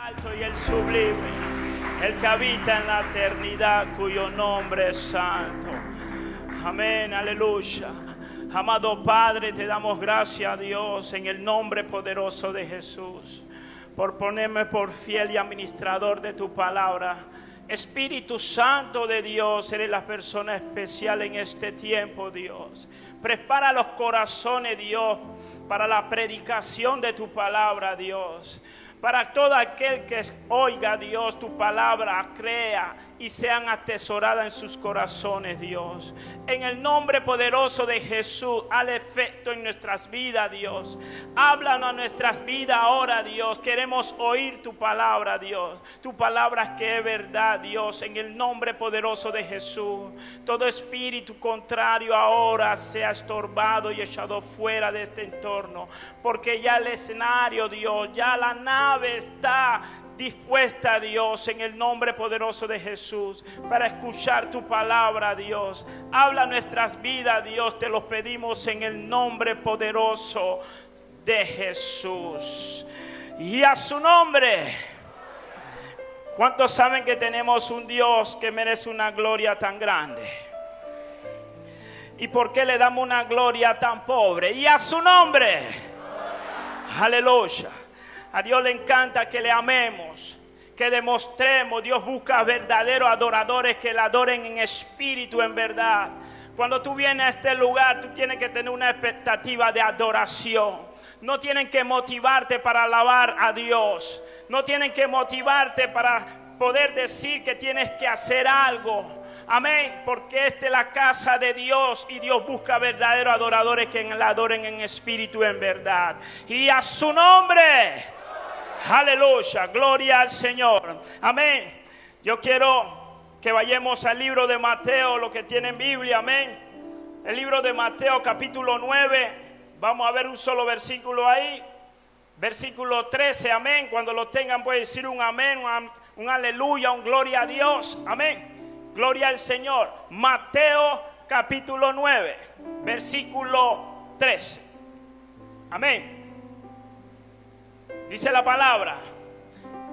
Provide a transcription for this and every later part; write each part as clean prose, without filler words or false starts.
Alto y el sublime, el que habita en la eternidad, cuyo nombre es santo. Amén, aleluya. Amado Padre, te damos gracias a Dios en el nombre poderoso de Jesús, por ponerme por fiel y administrador de tu palabra. Espíritu Santo de Dios, eres la persona especial en este tiempo, Dios. Prepara los corazones, Dios, para la predicación de tu palabra, Dios. Para todo aquel que oiga, Dios, tu palabra, crea y sean atesoradas en sus corazones, Dios. En el nombre poderoso de Jesús, al efecto en nuestras vidas, Dios. Háblanos a nuestras vidas ahora, Dios. Queremos oír tu palabra, Dios. Tu palabra que es verdad, Dios. En el nombre poderoso de Jesús. Todo espíritu contrario ahora sea estorbado y echado fuera de este entorno. Porque ya el escenario, Dios, ya la nave está dispuesta, Dios, en el nombre poderoso de Jesús, para escuchar tu palabra, Dios. Habla nuestras vidas, Dios, te lo pedimos en el nombre poderoso de Jesús. Y a su nombre. ¿Cuántos saben que tenemos un Dios que merece una gloria tan grande? ¿Y por qué le damos una gloria tan pobre? Y a su nombre. Aleluya. A Dios le encanta que le amemos, que demostremos. Dios busca verdaderos adoradores que le adoren en espíritu, en verdad. Cuando tú vienes a este lugar, tú tienes que tener una expectativa de adoración. No tienen que motivarte para alabar a Dios. No tienen que motivarte para poder decir que tienes que hacer algo. Amén, porque esta es la casa de Dios y Dios busca verdaderos adoradores que le adoren en espíritu, en verdad. Y a su nombre. Aleluya, gloria al Señor. Amén. Yo quiero que vayamos al libro de Mateo, los que tienen Biblia, amén. El libro de Mateo capítulo 9. Vamos a ver un solo versículo ahí. Versículo 13, amén. Cuando lo tengan pueden decir un amén, un aleluya, un gloria a Dios. Amén. Gloria al Señor. Mateo capítulo 9, versículo 13. Amén. Dice la palabra: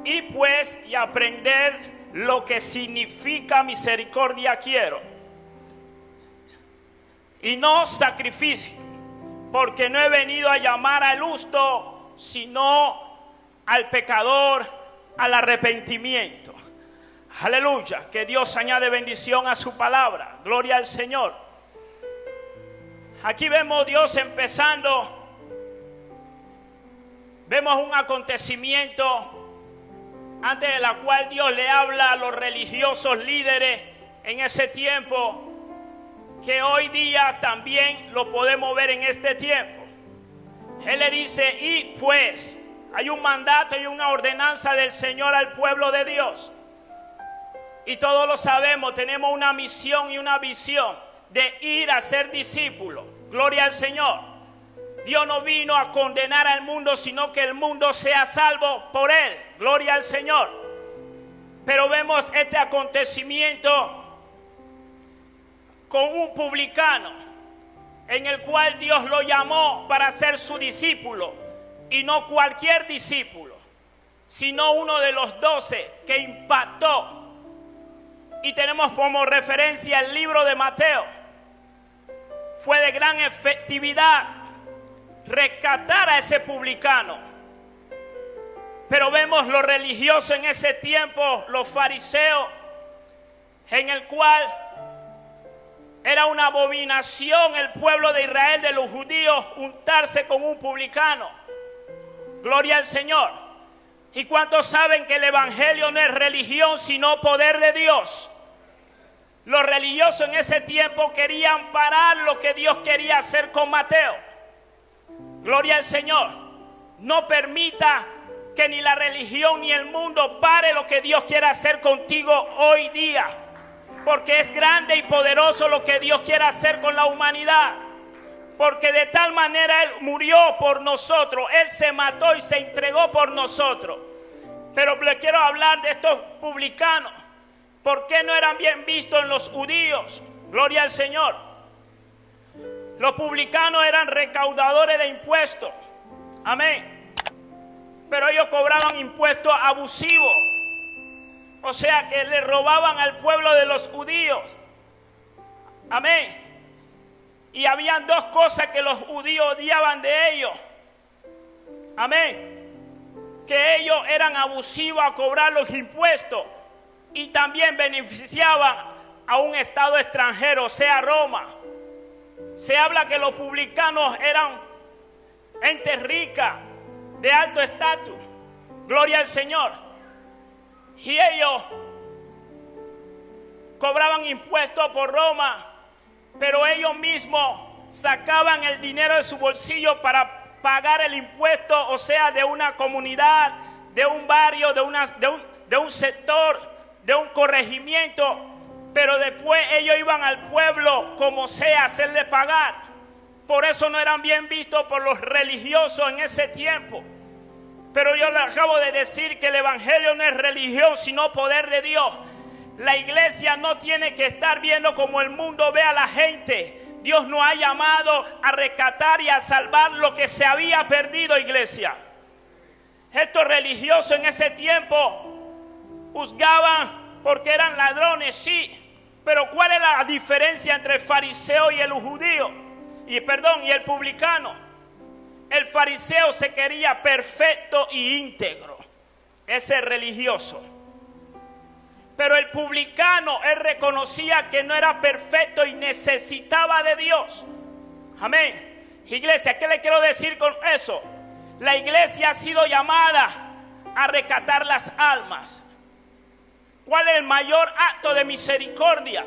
y pues y aprender lo que significa misericordia quiero, y no sacrificio, porque no he venido a llamar al justo, sino al pecador al arrepentimiento. Aleluya, que Dios añade bendición a su palabra. Gloria al Señor. Aquí vemos Dios empezando. Vemos un acontecimiento antes de la cual Dios le habla a los religiosos líderes en ese tiempo, que hoy día también lo podemos ver en este tiempo. Él le dice: y pues, hay un mandato y una ordenanza del Señor al pueblo de Dios. Y todos lo sabemos, tenemos una misión y una visión de ir a ser discípulos. Gloria al Señor. Dios no vino a condenar al mundo, sino que el mundo sea salvo por Él. Gloria al Señor. Pero vemos este acontecimiento con un publicano, en el cual Dios lo llamó para ser su discípulo. Y no cualquier discípulo, sino uno de los 12 que impactó. Y tenemos como referencia el libro de Mateo. Fue de gran efectividad rescatar a ese publicano. Pero vemos los religiosos en ese tiempo, los fariseos, en el cual era una abominación el pueblo de Israel, de los judíos, juntarse con un publicano. Gloria al Señor. ¿Y cuántos saben que el evangelio no es religión, sino poder de Dios? Los religiosos en ese tiempo querían parar lo que Dios quería hacer con Mateo. Gloria al Señor. No permita que ni la religión ni el mundo pare lo que Dios quiere hacer contigo hoy día. Porque es grande y poderoso lo que Dios quiere hacer con la humanidad. Porque de tal manera Él murió por nosotros. Él se mató y se entregó por nosotros. Pero le quiero hablar de estos publicanos. ¿Por qué no eran bien vistos en los judíos? Gloria al Señor. Los publicanos eran recaudadores de impuestos. Amén. pero ellos cobraban impuestos abusivos. O sea que le robaban al pueblo de los judíos. Amén. Y habían dos cosas que los judíos odiaban de ellos. Amén. Que ellos eran abusivos a cobrar los impuestos y también beneficiaban a un estado extranjero, sea Roma. Se habla que los publicanos eran gente rica, de alto estatus. Gloria al Señor. Y ellos cobraban impuestos por Roma, pero ellos mismos sacaban el dinero de su bolsillo para pagar el impuesto, o sea, de una comunidad, de un barrio, de un sector, de un corregimiento, pero después ellos iban al pueblo como sea a hacerle pagar. Por eso no eran bien vistos por los religiosos en ese tiempo. Pero yo le acabo de decir que el evangelio no es religión, sino poder de Dios. La iglesia no tiene que estar viendo como el mundo ve a la gente. Dios nos ha llamado a rescatar y a salvar lo que se había perdido, iglesia. Estos religiosos en ese tiempo juzgaban porque eran ladrones, sí. Pero ¿cuál es la diferencia entre el fariseo y el judío? Y el publicano. El fariseo se quería perfecto y íntegro. Ese religioso. Pero el publicano, él reconocía que no era perfecto y necesitaba de Dios. Amén. Iglesia, ¿qué le quiero decir con eso? La iglesia ha sido llamada a rescatar las almas. ¿Cuál es el mayor acto de misericordia?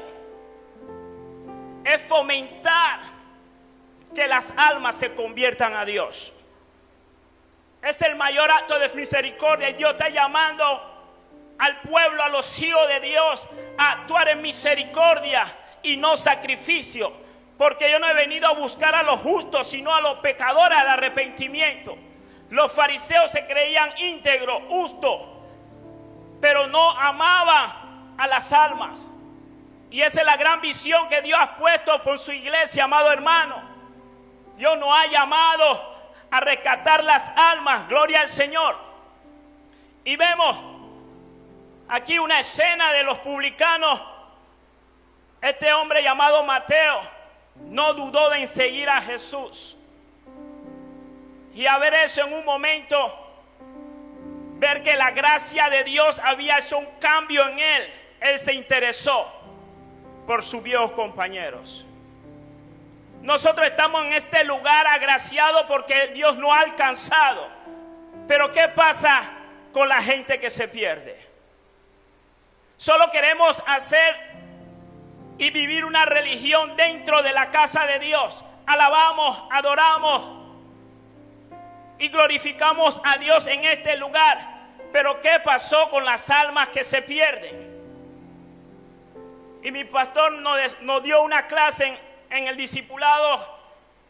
Es fomentar que las almas se conviertan a Dios. Es el mayor acto de misericordia. Y Dios está llamando al pueblo, a los hijos de Dios, a actuar en misericordia y no sacrificio. Porque yo no he venido a buscar a los justos, sino a los pecadores al arrepentimiento. Los fariseos se creían íntegros, justos, pero no amaban a las almas. Y esa es la gran visión que Dios ha puesto por su iglesia, amado hermano. Dios nos ha llamado a rescatar las almas, gloria al Señor. Y vemos aquí una escena de los publicanos. Este hombre llamado Mateo no dudó en seguir a Jesús. Y a ver eso en un momento, ver que la gracia de Dios había hecho un cambio en él. Él se interesó por sus viejos compañeros. Nosotros estamos en este lugar agraciados porque Dios nos ha alcanzado. Pero ¿qué pasa con la gente que se pierde? Solo queremos hacer y vivir una religión dentro de la casa de Dios. Alabamos, adoramos y glorificamos a Dios en este lugar. Pero ¿qué pasó con las almas que se pierden? Y mi pastor nos dio una clase en el discipulado,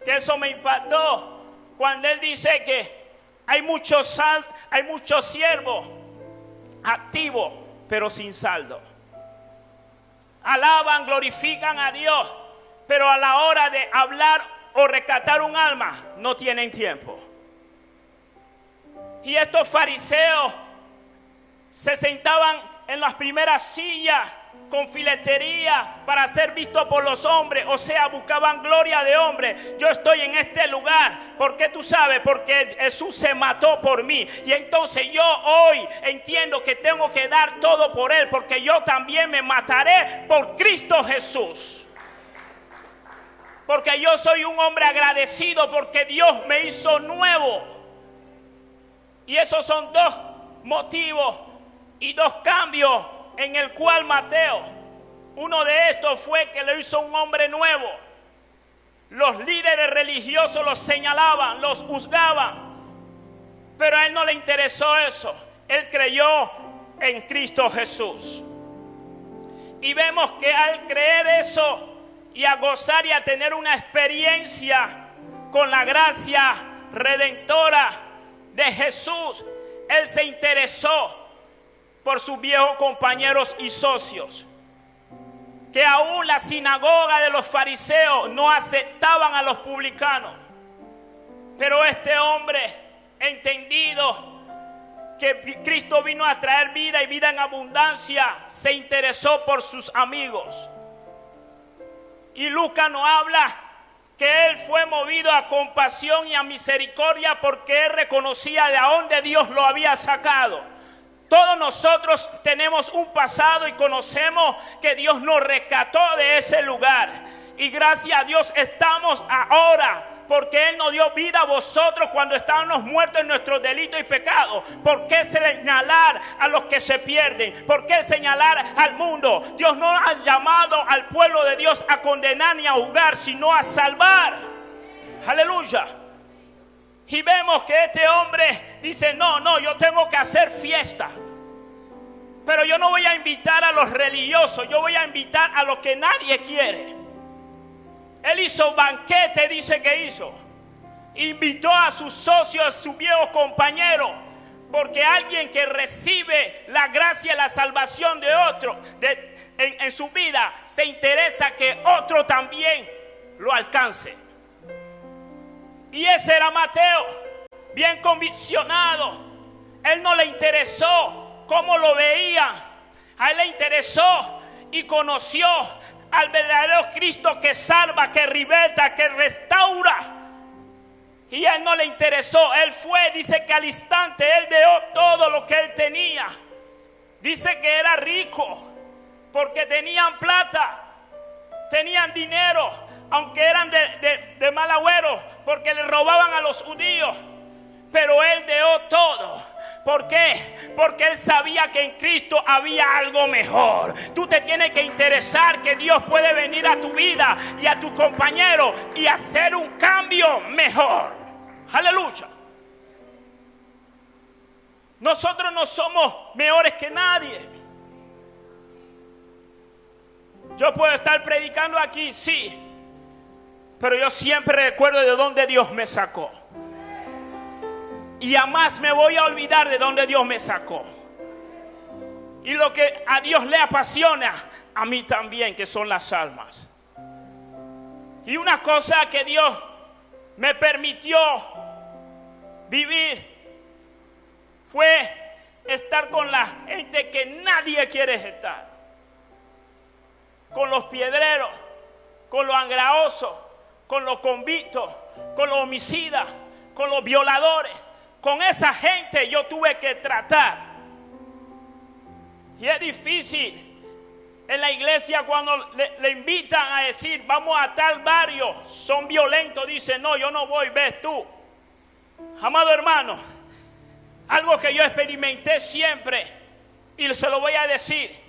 que eso me impactó, cuando él dice que hay muchos siervos activos, pero sin saldo. Alaban, glorifican a Dios, pero a la hora de hablar o rescatar un alma, no tienen tiempo. Y estos fariseos se sentaban en las primeras sillas con filetería para ser vistos por los hombres, o sea, buscaban gloria de hombre. Yo estoy en este lugar, ¿por qué tú sabes? Porque Jesús se mató por mí, y entonces yo hoy entiendo que tengo que dar todo por él, porque yo también me mataré por Cristo Jesús. Porque yo soy un hombre agradecido porque Dios me hizo nuevo. Y esos son dos motivos y dos cambios en el cual Mateo, uno de estos fue que lo hizo un hombre nuevo. Los líderes religiosos los señalaban, los juzgaban, pero a él no le interesó eso. Él creyó en Cristo Jesús. Y vemos que al creer eso y a gozar y a tener una experiencia con la gracia redentora de Jesús, él se interesó por sus viejos compañeros y socios, que aún la sinagoga de los fariseos no aceptaban a los publicanos. Pero este hombre entendido que Cristo vino a traer vida y vida en abundancia, se interesó por sus amigos. Y Lucas nos habla que él fue movido a compasión y a misericordia porque él reconocía de dónde Dios lo había sacado. Todos nosotros tenemos un pasado y conocemos que Dios nos rescató de ese lugar. Y gracias a Dios estamos ahora, porque Él nos dio vida a vosotros cuando estábamos muertos en nuestros delitos y pecados. ¿Por qué señalar a los que se pierden? ¿Por qué señalar al mundo? Dios no ha llamado al pueblo de Dios a condenar ni a juzgar, sino a salvar. Aleluya. Y vemos que este hombre dice, no, yo tengo que hacer fiesta. Pero yo no voy a invitar a los religiosos, yo voy a invitar a los que nadie quiere. Él hizo banquete, dice que hizo. Invitó a sus socios, a sus viejos compañeros. Porque alguien que recibe la gracia y la salvación de otro en su vida, se interesa que otro también lo alcance. Y ese era Mateo, bien conviccionado. Él no le interesó cómo lo veía. A él le interesó y conoció al verdadero Cristo que salva, que liberta, que restaura. Y a él no le interesó. Él fue, dice que al instante él dio todo lo que él tenía. Dice que era rico porque tenían plata, tenían dinero, aunque eran de mal agüero, porque le robaban a los judíos. Pero él dio todo. ¿Por qué? Porque él sabía que en Cristo había algo mejor. Tú te tienes que interesar que Dios puede venir a tu vida y a tus compañeros y hacer un cambio mejor. Aleluya. Nosotros no somos mejores que nadie. Yo puedo estar predicando aquí, sí, pero yo siempre recuerdo de dónde Dios me sacó. Y jamás me voy a olvidar de dónde Dios me sacó. Y lo que a Dios le apasiona, a mí también, que son las almas. Y una cosa que Dios me permitió vivir fue estar con la gente que nadie quiere estar. Con los piedreros, con los angraosos, con los convictos, con los homicidas, con los violadores. Con esa gente yo tuve que tratar. Y es difícil en la iglesia cuando le invitan a decir, vamos a tal barrio, son violentos, dice, no, yo no voy, ves tú. Amado hermano, algo que yo experimenté siempre, y se lo voy a decir,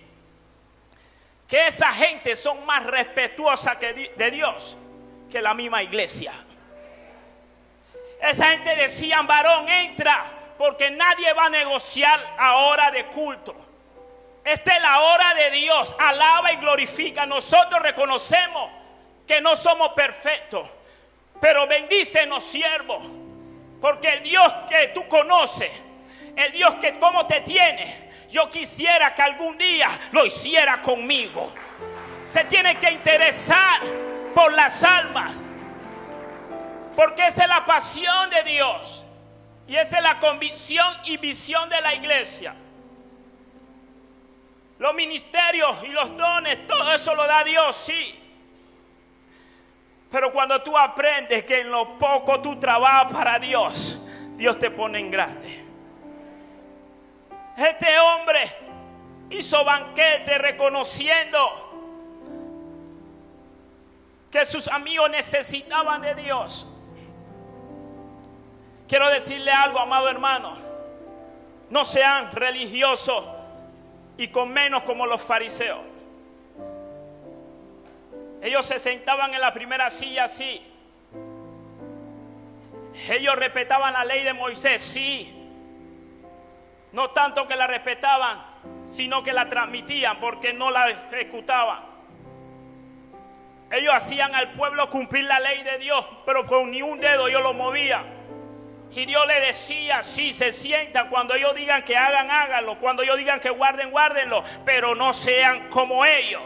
que esa gente son más respetuosas de Dios que la misma iglesia. Esa gente decían, varón, entra, porque nadie va a negociar a hora de culto. Esta es la hora de Dios, alaba y glorifica. Nosotros reconocemos que no somos perfectos, pero bendícenos, siervos, porque el Dios que tú conoces, el Dios que cómo te tiene, yo quisiera que algún día lo hiciera conmigo. Se tiene que interesar por las almas, porque esa es la pasión de Dios y esa es la convicción y visión de la iglesia. Los ministerios y los dones, todo eso lo da Dios, sí. Pero cuando tú aprendes que en lo poco tú trabajas para Dios, Dios te pone en grande. Este hombre hizo banquete reconociendo que sus amigos necesitaban de Dios. Quiero decirle algo, amado hermano. No sean religiosos y con menos como los fariseos. Ellos se sentaban en la primera silla, sí. Ellos respetaban la ley de Moisés, sí. No tanto que la respetaban, sino que la transmitían porque no la ejecutaban. Ellos hacían al pueblo cumplir la ley de Dios, pero con ni un dedo ellos lo movían. Y Dios le decía, sí, se sientan, cuando ellos digan que hagan, háganlo, cuando ellos digan que guarden, guárdenlo, pero no sean como ellos.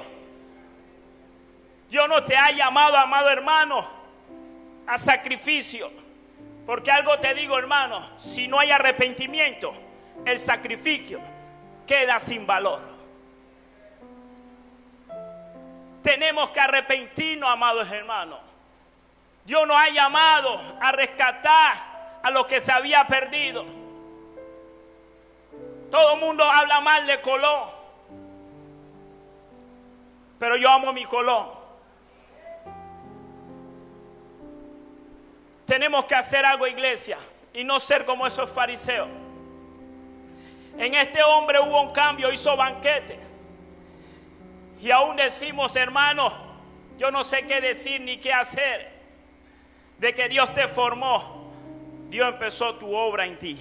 Dios no te ha llamado, amado hermano, a sacrificio, porque algo te digo, hermano, si no hay arrepentimiento, el sacrificio queda sin valor. Tenemos que arrepentirnos, amados hermanos. Dios nos ha llamado a rescatar a lo que se había perdido. Todo el mundo habla mal de Colón, pero yo amo mi Colón. Tenemos que hacer algo, iglesia, y no ser como esos fariseos. En este hombre hubo un cambio, hizo banquete. Y aún decimos, hermanos, yo no sé qué decir ni qué hacer. De que Dios te formó, Dios empezó tu obra en ti.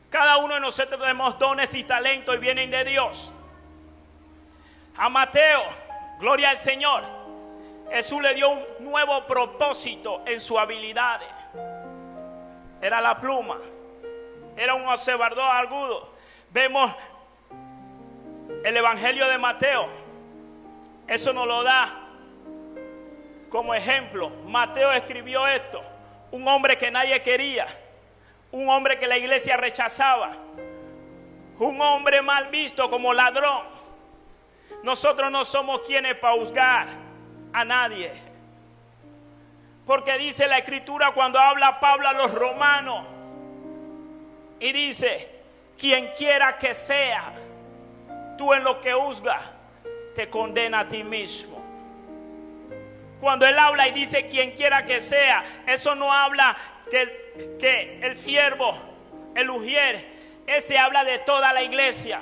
Cada uno de nosotros tenemos dones y talentos y vienen de Dios. A Mateo, gloria al Señor, Jesús le dio un nuevo propósito en sus habilidades. Era la pluma, era un observador agudo. Vemos el Evangelio de Mateo, eso nos lo da como ejemplo. Mateo escribió esto, un hombre que nadie quería, un hombre que la iglesia rechazaba, un hombre mal visto como ladrón. Nosotros no somos quienes para juzgar a nadie, porque dice la escritura cuando habla Pablo a los romanos y dice, quien quiera que sea, tú en lo que juzgas te condena a ti mismo. Cuando él habla y dice quien quiera que sea, eso no habla que el siervo, el ujier, ese habla de toda la iglesia.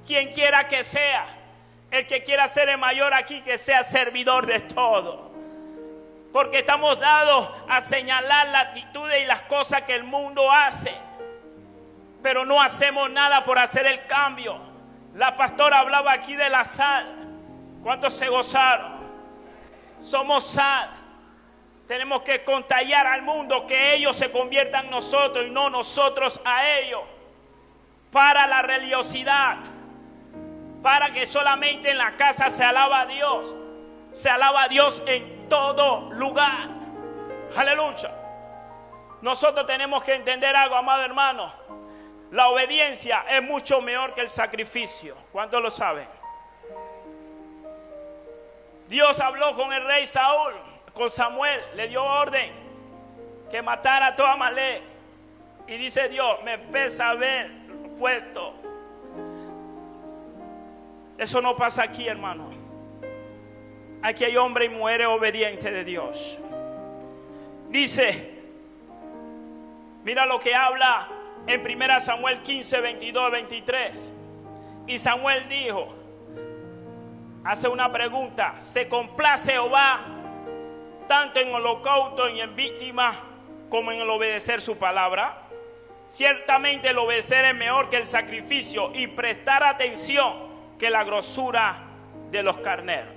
Quien quiera que sea, el que quiera ser el mayor aquí, que sea servidor de todo. Porque estamos dados a señalar las actitudes y las cosas que el mundo hace, pero no hacemos nada por hacer el cambio. La pastora hablaba aquí de la sal. ¿Cuántos se gozaron? Somos sal. Tenemos que contagiar al mundo, que ellos se conviertan en nosotros y no nosotros a ellos. Para la religiosidad, para que solamente en la casa se alaba a Dios. Se alaba a Dios en todo lugar. Aleluya. Nosotros tenemos que entender algo, amado hermano. La obediencia es mucho mejor que el sacrificio. ¿Cuántos lo saben? Dios habló con el rey Saúl, con Samuel, le dio orden que matara a todo Amalek. Y dice Dios, me pesa haber puesto. Eso no pasa aquí, hermano. Aquí hay hombres y mujeres obedientes de Dios. Dice, mira lo que habla en 1 Samuel 15, 22, 23. Y Samuel dijo, hace una pregunta, ¿se complace Jehová tanto en holocausto y en víctima como en el obedecer su palabra? Ciertamente el obedecer es mejor que el sacrificio y prestar atención que la grosura de los carneros.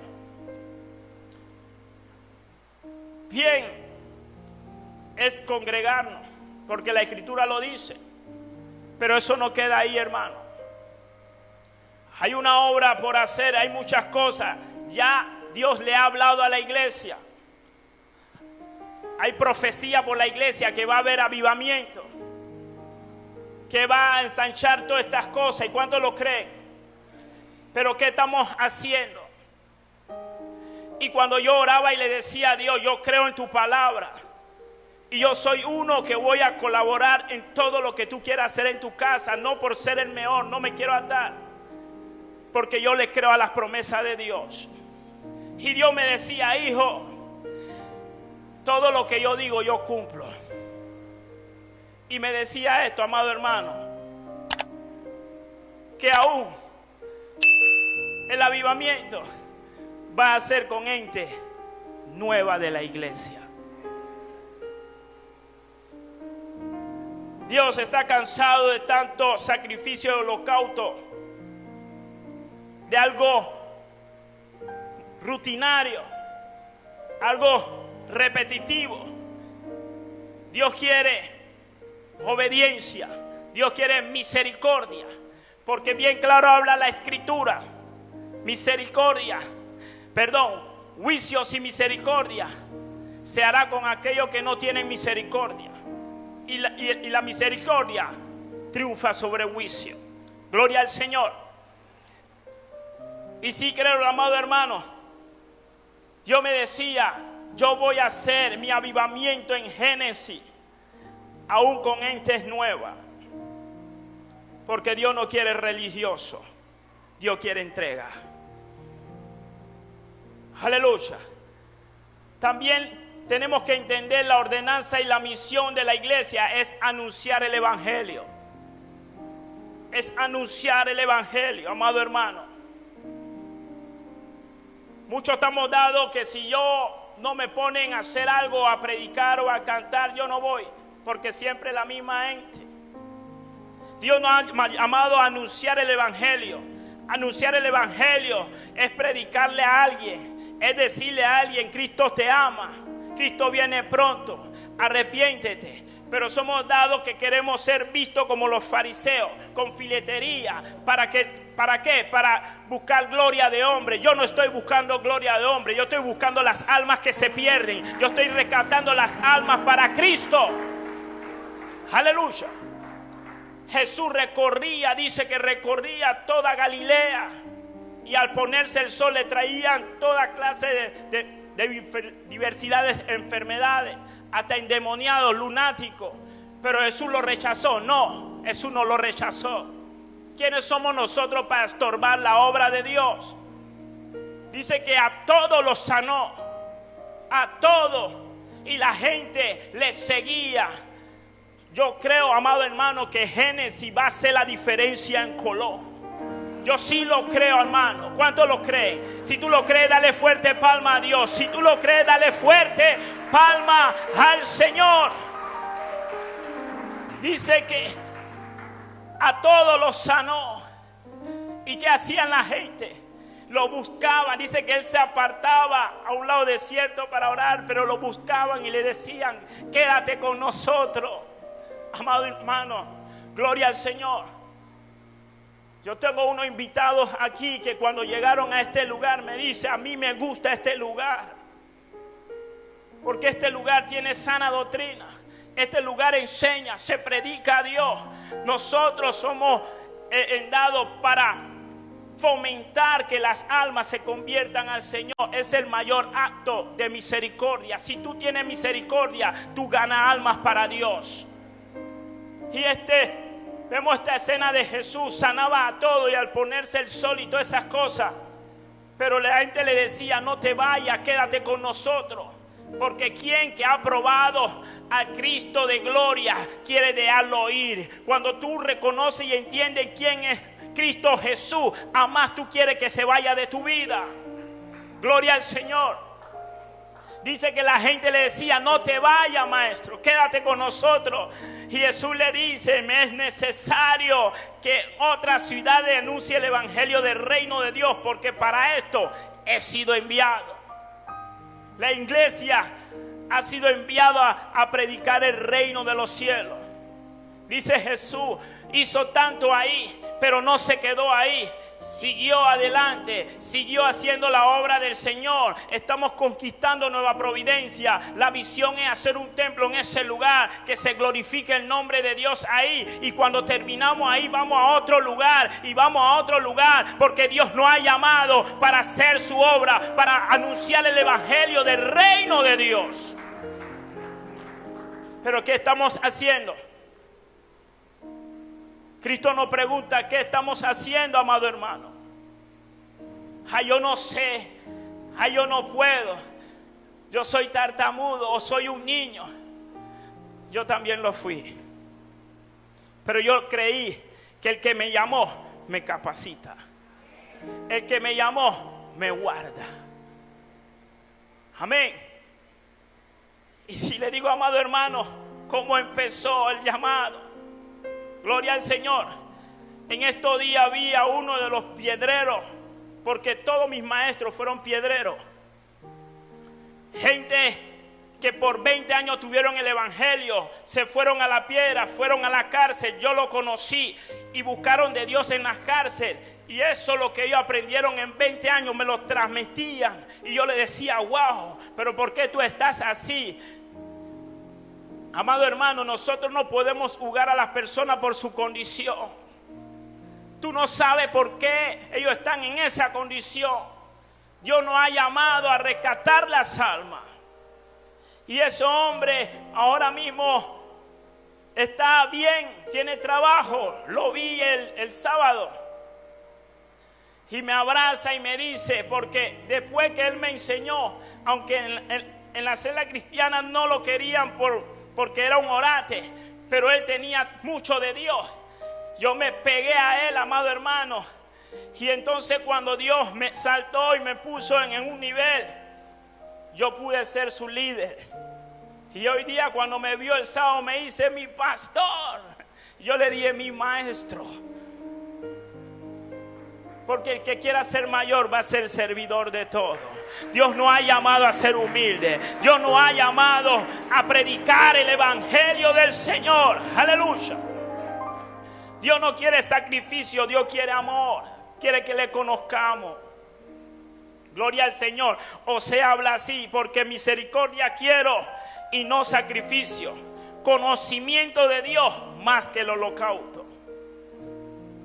Bien es congregarnos, porque la escritura lo dice, pero eso no queda ahí, hermano. Hay una obra por hacer, hay muchas cosas. Ya Dios le ha hablado a la iglesia. Hay profecía por la iglesia que va a haber avivamiento, que va a ensanchar todas estas cosas. ¿Y cuántos lo creen? Pero ¿qué estamos haciendo? Y cuando yo oraba y le decía a Dios, yo creo en tu palabra, y yo soy uno que voy a colaborar en todo lo que tú quieras hacer en tu casa, no por ser el mejor, no me quiero atar, porque yo le creo a las promesas de Dios. Y Dios me decía, hijo, todo lo que yo digo yo cumplo. Y me decía esto, amado hermano, que aún el avivamiento va a ser con gente nueva de la iglesia. Dios está cansado de tanto sacrificio de holocausto, de algo rutinario, algo repetitivo. Dios quiere obediencia, Dios quiere misericordia, porque bien claro habla la escritura. Juicios y misericordia se hará con aquellos que no tienen misericordia. Y la misericordia triunfa sobre el juicio. Gloria al Señor. Y sí creo, amado hermano, Dios me decía, yo voy a hacer mi avivamiento en Génesis, aún con entes nuevas. Porque Dios no quiere religioso, Dios quiere entrega. Aleluya. También tenemos que entender la ordenanza y la misión de la iglesia es anunciar el evangelio. Es anunciar el evangelio, amado hermano. Muchos estamos dados que si yo no me ponen a hacer algo, a predicar o a cantar, yo no voy, porque siempre la misma gente. Dios nos ha llamado a anunciar el evangelio. Anunciar el evangelio es predicarle a alguien, es decirle a alguien, Cristo te ama, Cristo viene pronto, arrepiéntete. Pero somos dados que queremos ser vistos como los fariseos, con filetería. ¿Para qué? Para buscar gloria de hombre. Yo no estoy buscando gloria de hombre, yo estoy buscando las almas que se pierden. Yo estoy rescatando las almas para Cristo. Aleluya. Jesús recorría, dice que recorría toda Galilea. Y al ponerse el sol le traían toda clase de diversidades de enfermedades, hasta endemoniados, lunáticos. Pero Jesús lo rechazó. No, Jesús no lo rechazó. ¿Quiénes somos nosotros para estorbar la obra de Dios? Dice que a todos los sanó, a todos, y la gente le seguía. Yo creo, amado hermano, que Génesis va a hacer la diferencia en Colón. Yo sí lo creo, hermano. ¿Cuántos lo creen? Si tú lo crees, dale fuerte palma a Dios. Si tú lo crees, dale fuerte palma al Señor. Dice que a todos los sanó. ¿Y qué hacían la gente? Lo buscaban. Dice que él se apartaba a un lado desierto para orar, pero lo buscaban y le decían, quédate con nosotros. Amado hermano, gloria al Señor. Yo tengo unos invitados aquí que cuando llegaron a este lugar me dice, a mí me gusta este lugar. Porque este lugar tiene sana doctrina. Este lugar enseña, se predica a Dios. Nosotros somos dados para fomentar que las almas se conviertan al Señor. Es el mayor acto de misericordia. Si tú tienes misericordia, tú ganas almas para Dios. Y vemos esta escena de Jesús, sanaba a todo y al ponerse el sol y todas esas cosas. Pero la gente le decía, no te vayas, quédate con nosotros. Porque quien que ha probado al Cristo de gloria quiere dejarlo ir. Cuando tú reconoces y entiendes quién es Cristo Jesús, además tú quieres que se vaya de tu vida. Gloria al Señor. Dice que la gente le decía, no te vayas, maestro, quédate con nosotros. Y Jesús le dice, me es necesario que otra ciudad anuncie el evangelio del reino de Dios, porque para esto he sido enviado. La iglesia ha sido enviada a predicar el reino de los cielos. Dice Jesús, hizo tanto ahí, pero no se quedó ahí. Siguió adelante, siguió haciendo la obra del Señor. Estamos conquistando Nueva Providencia. La visión es hacer un templo en ese lugar, que se glorifique el nombre de Dios ahí. Y cuando terminamos ahí, vamos a otro lugar y vamos a otro lugar, porque Dios nos ha llamado para hacer su obra, para anunciar el evangelio del reino de Dios. Pero ¿qué estamos haciendo? Cristo nos pregunta, ¿qué estamos haciendo, amado hermano? Yo no sé, yo no puedo, yo soy tartamudo o soy un niño. Yo también lo fui. Pero yo creí que el que me llamó me capacita. El que me llamó me guarda. Amén. Y si le digo, amado hermano, ¿cómo empezó el llamado? Gloria al Señor. En estos días vi a uno de los piedreros, porque todos mis maestros fueron piedreros. Gente que por 20 años tuvieron el evangelio, se fueron a la piedra, fueron a la cárcel. Yo lo conocí y buscaron de Dios en las cárceles. Y eso lo que ellos aprendieron en 20 años me lo transmitían. Y yo le decía, wow, pero ¿por qué tú estás así? Amado hermano, nosotros no podemos juzgar a las personas por su condición. Tú no sabes por qué ellos están en esa condición. Dios nos ha llamado a rescatar las almas. Y ese hombre ahora mismo está bien, tiene trabajo. Lo vi el sábado. Y me abraza y me dice, porque después que él me enseñó, aunque en la celda cristiana no lo querían porque era un orate, pero él tenía mucho de Dios. Yo me pegué a él, amado hermano. Y entonces cuando Dios me saltó y me puso en un nivel, yo pude ser su líder. Y hoy día cuando me vio el sábado me dice, mi pastor. Yo le dije, mi maestro. Porque el que quiera ser mayor va a ser servidor de todo. Dios nos ha llamado a ser humildes. Dios nos ha llamado a predicar el evangelio del Señor. Aleluya. Dios no quiere sacrificio, Dios quiere amor. Quiere que le conozcamos. Gloria al Señor. O sea, habla así, porque misericordia quiero y no sacrificio. Conocimiento de Dios más que el holocausto.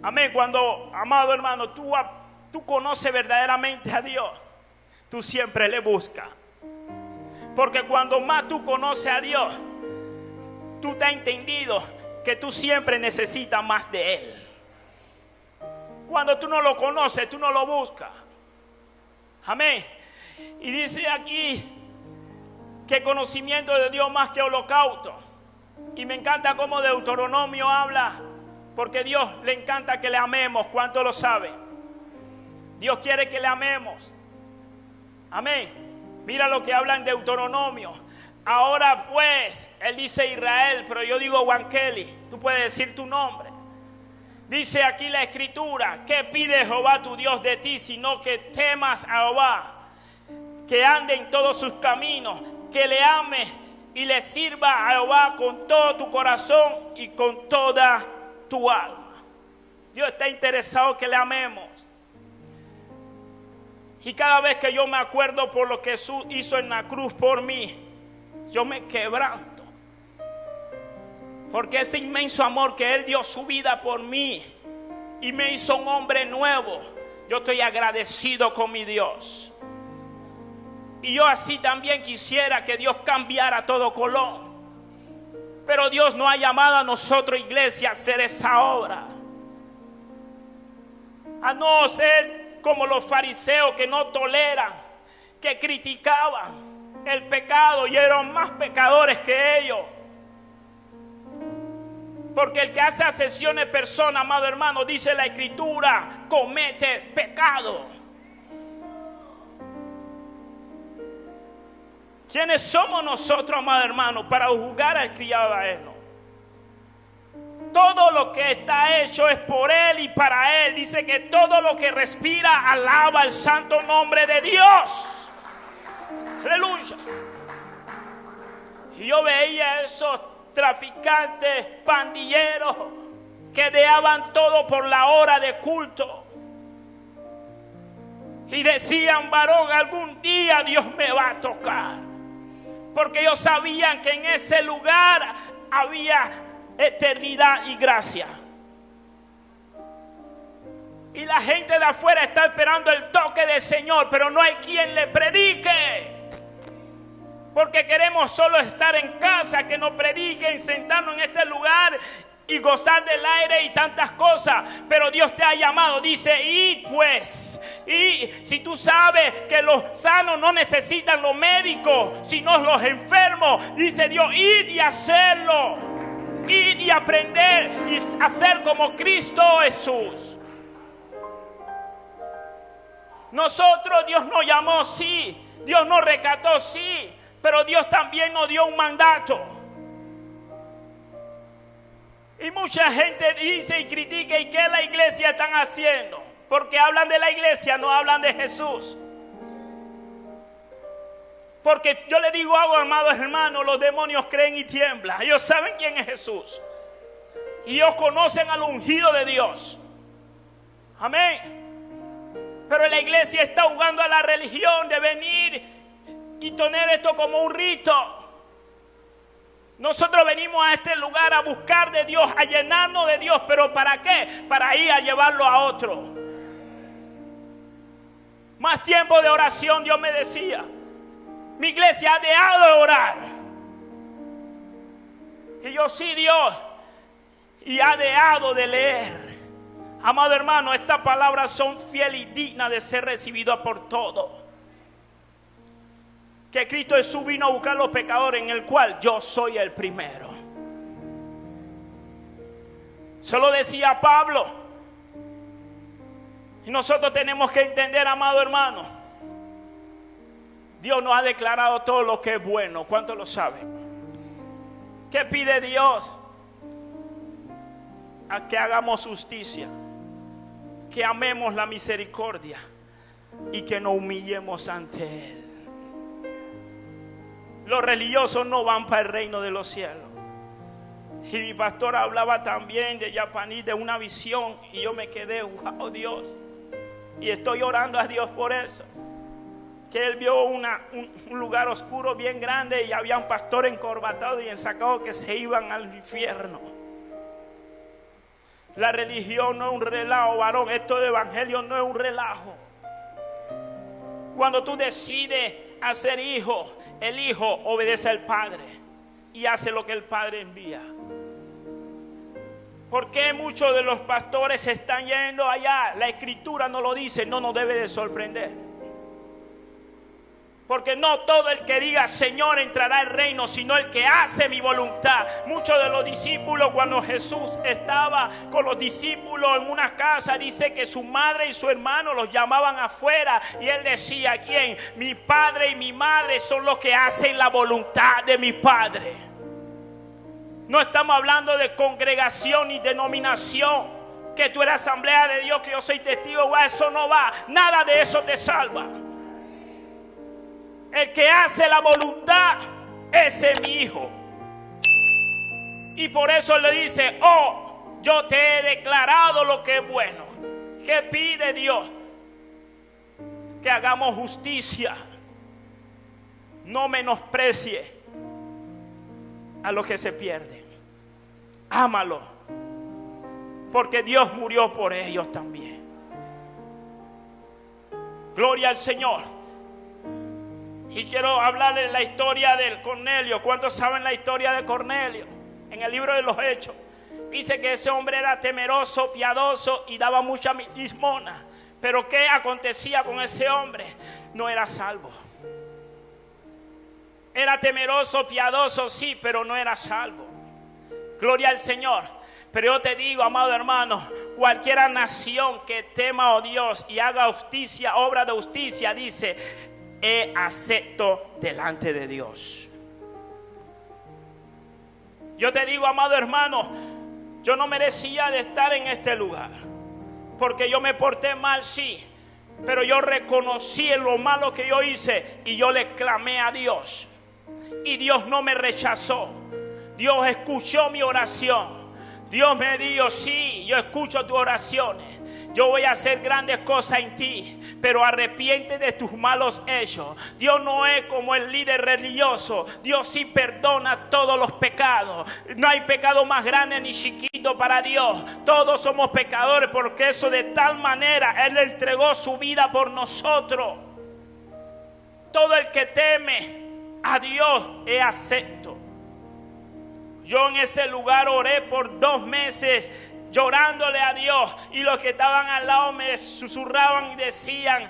Amén. Cuando, amado hermano, tú conoces verdaderamente a Dios, tú siempre le buscas. Porque cuando más tú conoces a Dios, tú te has entendido que tú siempre necesitas más de Él. Cuando tú no lo conoces, tú no lo buscas. Amén. Y dice aquí que conocimiento de Dios más que holocausto. Y me encanta cómo Deuteronomio habla. Porque Dios le encanta que le amemos. ¿Cuánto lo sabe? Dios quiere que le amemos. Amén. Mira lo que habla en Deuteronomio. Ahora pues, él dice Israel, pero yo digo Juan Kelly. Tú puedes decir tu nombre. Dice aquí la escritura, ¿qué pide Jehová tu Dios de ti? Sino que temas a Jehová, que ande en todos sus caminos, que le ames y le sirva a Jehová con todo tu corazón y con toda tu alma. Dios está interesado que le amemos. Y cada vez que yo me acuerdo por lo que Jesús hizo en la cruz por mí, yo me quebranto. Porque ese inmenso amor que Él dio su vida por mí y me hizo un hombre nuevo, yo estoy agradecido con mi Dios. Y yo así también quisiera que Dios cambiara todo Colón. Pero Dios nos ha llamado a nosotros, iglesia, a hacer esa obra. A no ser como los fariseos que no toleran, que criticaban el pecado y eran más pecadores que ellos. Porque el que hace acepción de persona, amado hermano, dice la escritura, comete pecado. ¿Quiénes somos nosotros, amado hermano, para juzgar al criado ajeno? Todo lo que está hecho es por Él y para Él. Dice que todo lo que respira alaba el santo nombre de Dios. Aleluya. Y yo veía esos traficantes, pandilleros, que dejaban todo por la hora de culto. Y decían, varón, algún día Dios me va a tocar. Porque ellos sabían que en ese lugar había eternidad y gracia. Y la gente de afuera está esperando el toque del Señor, pero no hay quien le predique. Porque queremos solo estar en casa, que nos prediquen, sentarnos en este lugar y gozar del aire y tantas cosas. Pero Dios te ha llamado, dice, id pues. Y si tú sabes que los sanos no necesitan los médicos, sino los enfermos, dice Dios, id y hacerlo. Id y aprender y hacer como Cristo Jesús. Nosotros, Dios nos llamó, sí. Dios nos rescató, sí. Pero Dios también nos dio un mandato. Y mucha gente dice y critica, ¿y qué la iglesia están haciendo? Porque hablan de la iglesia, no hablan de Jesús. Porque yo le digo algo, amados hermanos, los demonios creen y tiemblan. Ellos saben quién es Jesús. Y ellos conocen al ungido de Dios. Amén. Pero la iglesia está jugando a la religión de venir y tener esto como un rito. Nosotros venimos a este lugar a buscar de Dios, a llenarnos de Dios. ¿Pero para qué? Para ir a llevarlo a otro. Más tiempo de oración, Dios me decía. Mi iglesia ha dejado de orar. Y yo, sí, Dios. Y ha dejado de leer. Amado hermano, estas palabras son fieles y dignas de ser recibidas por todos. Que Cristo Jesús vino a buscar a los pecadores, en el cual yo soy el primero. Solo decía Pablo. Y nosotros tenemos que entender, amado hermano, Dios nos ha declarado todo lo que es bueno. ¿Cuántos lo saben? ¿Qué pide Dios? A que hagamos justicia, que amemos la misericordia y que nos humillemos ante Él. Los religiosos no van para el reino de los cielos. Y mi pastor hablaba también de Yapaní, de una visión, y yo me quedé, wow, Dios. Y estoy orando a Dios por eso. Que él vio un lugar oscuro bien grande y había un pastor encorbatado y ensacado que se iban al infierno. La religión no es un relajo, varón. Esto de evangelio no es un relajo. Cuando tú decides hacer hijo, el hijo obedece al padre y hace lo que el padre envía. ¿Por qué muchos de los pastores se están yendo allá? La escritura no lo dice, no nos debe de sorprender. Porque no todo el que diga Señor entrará al reino, sino el que hace mi voluntad. Muchos de los discípulos, cuando Jesús estaba con los discípulos en una casa, dice que su madre y su hermano los llamaban afuera. Y él decía, ¿quién? Mi padre y mi madre son los que hacen la voluntad de mi padre. No estamos hablando de congregación ni denominación. Que tú eres asamblea de Dios, que yo soy testigo. Eso no va. Nada de eso te salva. El que hace la voluntad, ese es mi hijo. Y por eso le dice, oh, yo te he declarado lo que es bueno. ¿Qué pide Dios? Que hagamos justicia. No menosprecie a los que se pierden. Ámalo. Porque Dios murió por ellos también. Gloria al Señor. Y quiero hablarles de la historia de Cornelio. ¿Cuántos saben la historia de Cornelio? En el libro de los Hechos dice que ese hombre era temeroso, piadoso y daba mucha limosna. Pero ¿qué acontecía con ese hombre? No era salvo. Era temeroso, piadoso, sí, pero no era salvo. Gloria al Señor. Pero yo te digo, amado hermano, cualquier nación que tema a Dios y haga justicia, obra de justicia, dice, he acepto delante de Dios. Yo te digo, amado hermano, yo no merecía de estar en este lugar, porque yo me porté mal, sí, pero yo reconocí en lo malo que yo hice y yo le clamé a Dios y Dios no me rechazó. Dios escuchó mi oración. Dios me dijo, sí, yo escucho tus oraciones. Yo voy a hacer grandes cosas en ti, pero arrepiente de tus malos hechos. Dios no es como el líder religioso. Dios sí perdona todos los pecados. No hay pecado más grande ni chiquito para Dios. Todos somos pecadores, porque eso de tal manera Él entregó su vida por nosotros. Todo el que teme a Dios es acepto. Yo en ese lugar oré por 2 meses llorándole a Dios, y los que estaban al lado me susurraban y decían,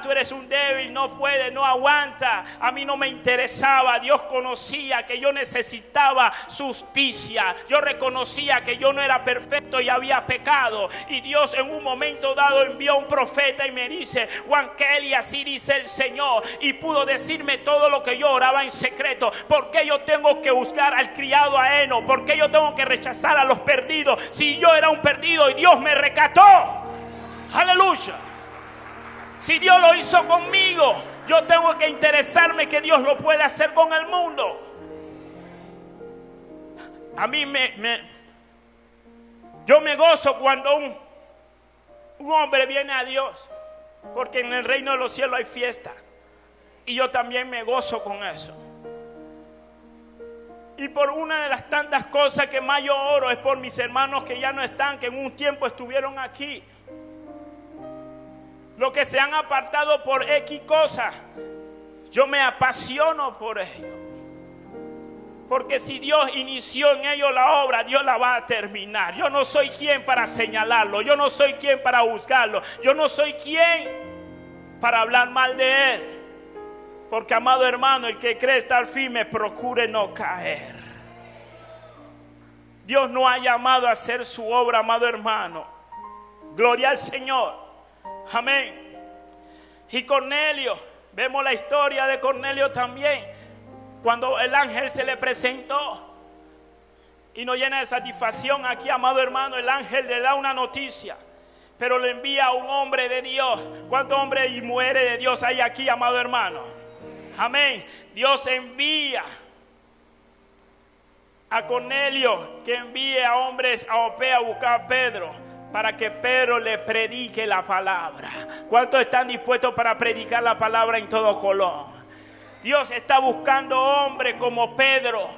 tú eres un débil, no puedes, no aguanta. A mí no me interesaba. Dios conocía que yo necesitaba justicia. Yo reconocía que yo no era perfecto y había pecado, y Dios en un momento dado envió a un profeta y me dice, Juan Kelly, así dice el Señor, y pudo decirme todo lo que yo oraba en secreto. ¿Por qué yo tengo que juzgar al criado ajeno? ¿Por qué yo tengo que rechazar a los perdidos si yo era un perdido y Dios me rescató? Aleluya. Si Dios lo hizo conmigo, yo tengo que interesarme que Dios lo puede hacer con el mundo. A mí yo me gozo cuando un hombre viene a Dios, porque en el reino de los cielos hay fiesta, y yo también me gozo con eso. Y por una de las tantas cosas que más yo oro es por mis hermanos que ya no están, que en un tiempo estuvieron aquí. Los que se han apartado por X cosas, yo me apasiono por ellos. Porque si Dios inició en ellos la obra, Dios la va a terminar. Yo no soy quien para señalarlo, yo no soy quien para juzgarlo, yo no soy quien para hablar mal de él. Porque, amado hermano, el que cree estar firme, procure no caer. Dios no ha llamado a hacer su obra, amado hermano. Gloria al Señor. Amén. Y Cornelio, vemos la historia de Cornelio también. Cuando el ángel se le presentó y nos llena de satisfacción aquí, amado hermano, el ángel le da una noticia, pero le envía a un hombre de Dios. ¿Cuántos hombres y mujeres de Dios hay aquí, amado hermano? Amén. Dios envía a Cornelio que envíe a hombres a Jope a buscar a Pedro para que Pedro le predique la palabra. ¿Cuántos están dispuestos para predicar la palabra en todo Colón? Dios está buscando hombres como Pedro.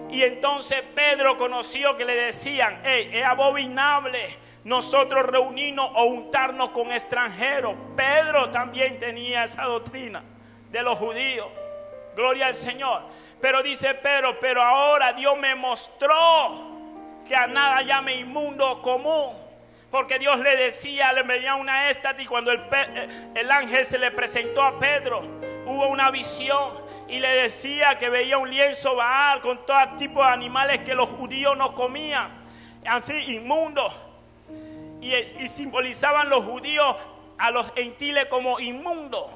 Y entonces Pedro conoció que le decían: hey, es abominable nosotros reunirnos o juntarnos con extranjeros. Pedro también tenía esa doctrina de los judíos. Gloria al Señor. Pero dice Pedro: pero ahora Dios me mostró que a nada llame inmundo o común. Porque Dios le decía, le venía una éxtasis cuando el ángel se le presentó a Pedro. Hubo una visión y le decía que veía un lienzo Baal con todo tipo de animales que los judíos no comían, así inmundos. Y simbolizaban los judíos a los gentiles como inmundos.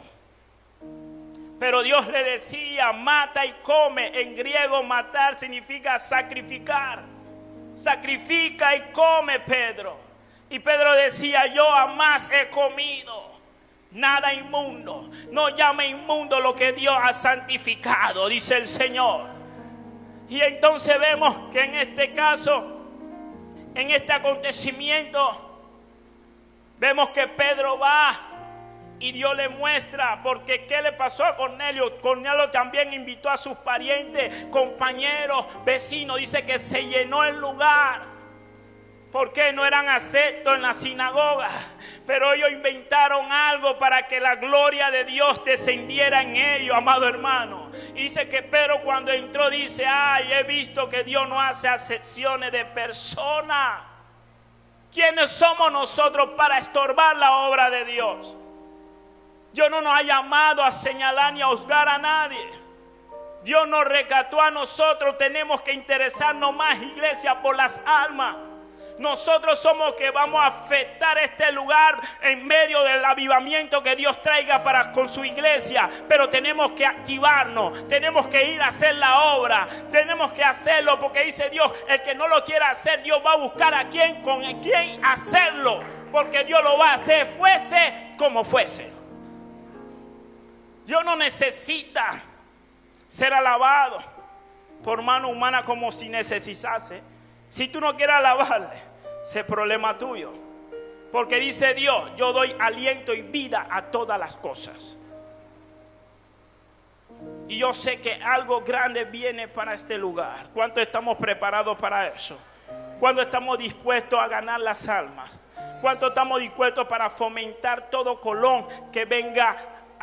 Pero Dios le decía: mata y come. En griego matar significa sacrificar. Sacrifica y come, Pedro. Y Pedro decía: yo jamás he comido nada inmundo. No llame inmundo lo que Dios ha santificado, dice el Señor. Y entonces vemos que en este caso, en este acontecimiento, vemos que Pedro va y Dios le muestra, porque ¿qué le pasó a Cornelio? Cornelio también invitó a sus parientes, compañeros, vecinos. Dice que se llenó el lugar, porque no eran aceptos en la sinagoga. Pero ellos inventaron algo para que la gloria de Dios descendiera en ellos, amado hermano. Y dice que Pedro cuando entró dice: ay, he visto que Dios no hace acepciones de personas. ¿Quiénes somos nosotros para estorbar la obra de Dios? Dios no nos ha llamado a señalar ni a juzgar a nadie. Dios nos rescató a nosotros. Tenemos que interesarnos más, iglesia, por las almas. Nosotros somos los que vamos a afectar este lugar en medio del avivamiento que Dios traiga con su iglesia. Pero tenemos que activarnos, tenemos que ir a hacer la obra, tenemos que hacerlo, porque dice Dios: el que no lo quiera hacer, Dios va a buscar a quien, con quien hacerlo, porque Dios lo va a hacer, fuese como fuese. Dios no necesita ser alabado por mano humana como si necesitase. Si tú no quieres alabarle, ese problema tuyo. Porque dice Dios: yo doy aliento y vida a todas las cosas. Y yo sé que algo grande viene para este lugar. ¿Cuánto estamos preparados para eso? ¿Cuánto estamos dispuestos a ganar las almas? ¿Cuánto estamos dispuestos para fomentar todo Colón que venga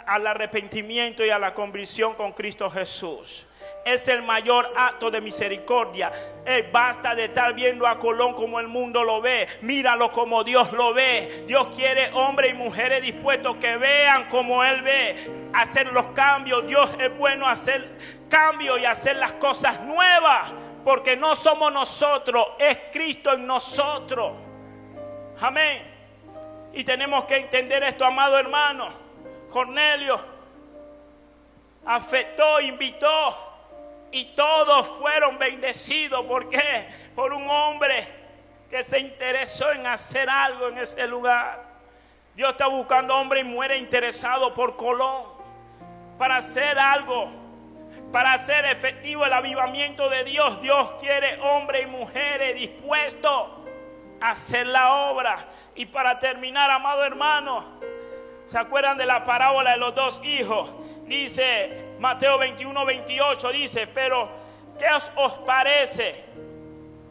al arrepentimiento y a la conversión con Cristo Jesús? Es el mayor acto de misericordia. Basta de estar viendo a Colón como el mundo lo ve. Míralo como Dios lo ve. Dios quiere hombres y mujeres dispuestos que vean como Él ve. Hacer los cambios. Dios es bueno hacer cambios y hacer las cosas nuevas. Porque no somos nosotros, es Cristo en nosotros. Amén. Y tenemos que entender esto, amado hermano. Cornelio afectó, invitó, y todos fueron bendecidos. ¿Por qué? Por un hombre que se interesó en hacer algo en ese lugar. Dios está buscando hombres y mujeres interesados por Colón para hacer algo, para hacer efectivo el avivamiento de Dios. Dios quiere hombres y mujeres dispuestos a hacer la obra. Y para terminar, amado hermano, ¿se acuerdan de la parábola de los dos hijos? Dice Mateo 21, 28, dice: pero ¿Qué os parece?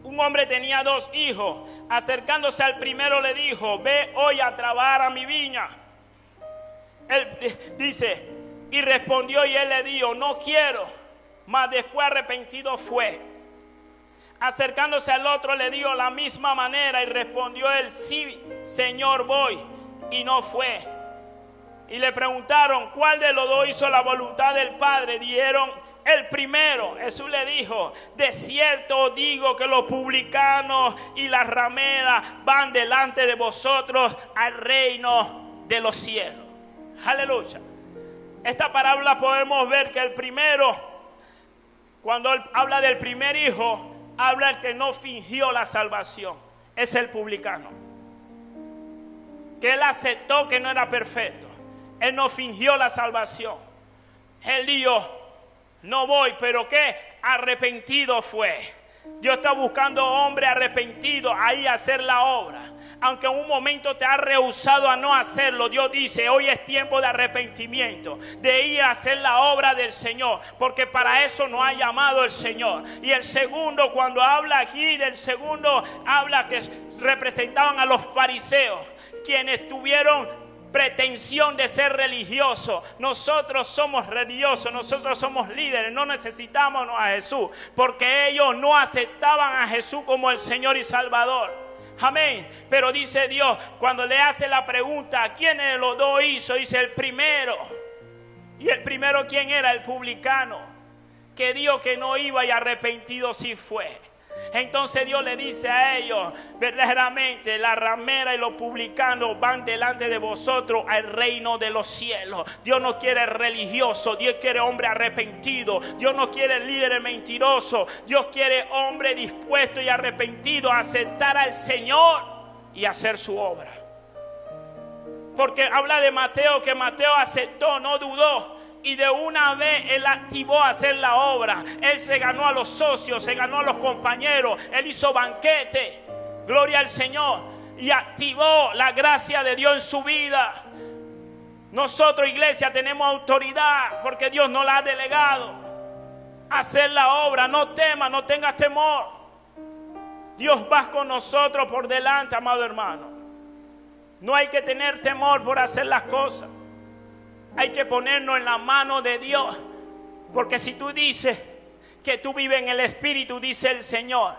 Un hombre tenía 2 hijos. Acercándose al primero le dijo: ve hoy a trabajar a mi viña. Él dice, y respondió y él le dijo: no quiero. Mas después arrepentido fue. Acercándose al otro le dijo la misma manera y respondió él: sí, Señor, voy. Y no fue. Y le preguntaron: ¿cuál de los 2 hizo la voluntad del Padre? Dijeron: el primero. Jesús le dijo: de cierto os digo que los publicanos y las rameras van delante de vosotros al reino de los cielos. Aleluya. Esta parábola podemos ver que el primero, cuando él habla del primer hijo, habla el que no fingió la salvación. Es el publicano. Que él aceptó que no era perfecto. Él no fingió la salvación. Él dijo: no voy, pero ¿qué? Arrepentido fue. Dios está buscando hombre arrepentido ahí a hacer la obra. Aunque en un momento te has rehusado a no hacerlo, Dios dice: hoy es tiempo de arrepentimiento, de ir a hacer la obra del Señor, porque para eso nos ha llamado el Señor. Y el segundo, cuando habla aquí del segundo, habla que representaban a los fariseos, quienes tuvieron pretensión de ser religiosos. Nosotros somos religiosos, nosotros somos líderes, no necesitamos a Jesús, porque ellos no aceptaban a Jesús como el Señor y Salvador. Amén. Pero dice Dios, cuando le hace la pregunta: ¿quién de los 2 hizo? Dice: el primero. ¿Y el primero quién era? El publicano, que dijo que no iba y arrepentido sí fue. Entonces Dios le dice a ellos: verdaderamente la ramera y los publicanos van delante de vosotros al reino de los cielos. Dios no quiere religioso, Dios quiere hombre arrepentido. Dios no quiere líderes mentirosos. Dios quiere hombre dispuesto y arrepentido a aceptar al Señor y hacer su obra. Porque habla de Mateo, que Mateo aceptó, no dudó. Y de una vez él activó a hacer la obra. Él se ganó a los socios, se ganó a los compañeros. Él hizo banquete. Gloria al Señor. Y activó la gracia de Dios en su vida. Nosotros, iglesia, tenemos autoridad porque Dios nos la ha delegado. Hacer la obra. No temas, no tengas temor. Dios va con nosotros por delante, amado hermano. No hay que tener temor por hacer las cosas. Hay que ponernos en la mano de Dios. Porque si tú dices que tú vives en el Espíritu, dice el Señor,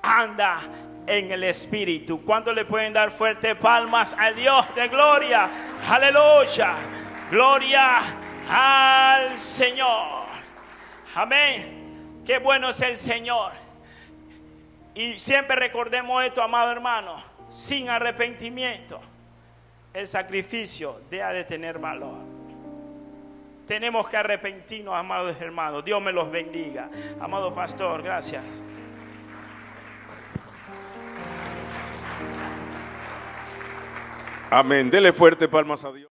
anda en el Espíritu. ¿Cuántos le pueden dar fuertes palmas al Dios de gloria? Aleluya. Gloria al Señor. Amén. Qué bueno es el Señor. Y siempre recordemos esto, amado hermano. Sin arrepentimiento, el sacrificio deja de tener valor. Tenemos que arrepentirnos, amados hermanos. Dios me los bendiga. Amado pastor, gracias. Amén. Dele fuerte palmas a Dios.